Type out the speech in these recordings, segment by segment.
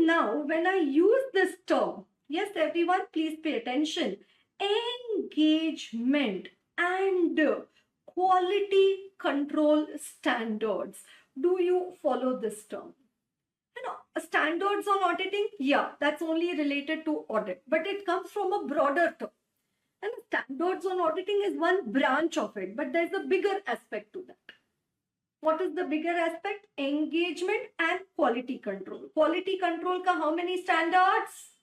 now when I use this term, yes, everyone, please pay attention. Engagement and quality control standards. Do you follow this term? Standards on auditing, yeah, that's only related to audit, but it comes from a broader term. And standards on auditing is one branch of it, but there's a bigger aspect to that. What is the bigger aspect? Engagement and quality control. Quality control ka how many standards?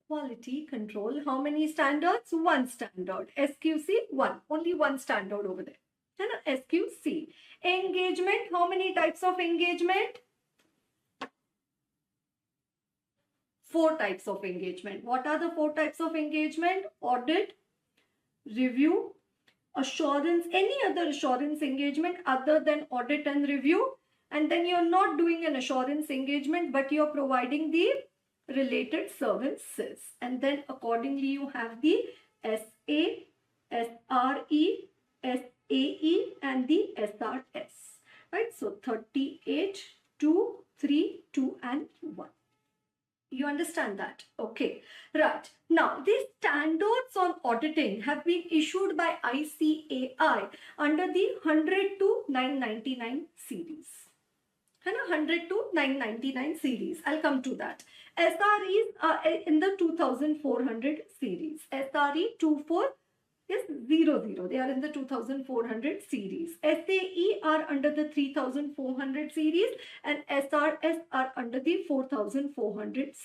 Quality control, how many standards? One standard. SQC, one. Only one standard over there. SQC. Engagement, how many types of engagement? 4 types of engagement. What are the 4 types of engagement? Audit, review, assurance, any other assurance engagement other than audit and review. And then you're not doing an assurance engagement, but you're providing the related services. And then accordingly, you have the SA, SRE, SAE, and the SRS. Right? So 38, 2, 3, 2, and 1. You understand that? Okay. Right. Now, these standards on auditing have been issued by ICAI under the 100 to 999 series. 100 to 999 series. I'll come to that. SREs are in the 2400 series. SRE 24 is 00. They are in the 2400 series. SAE are under the 3400 series and SRS are under the 4400 series.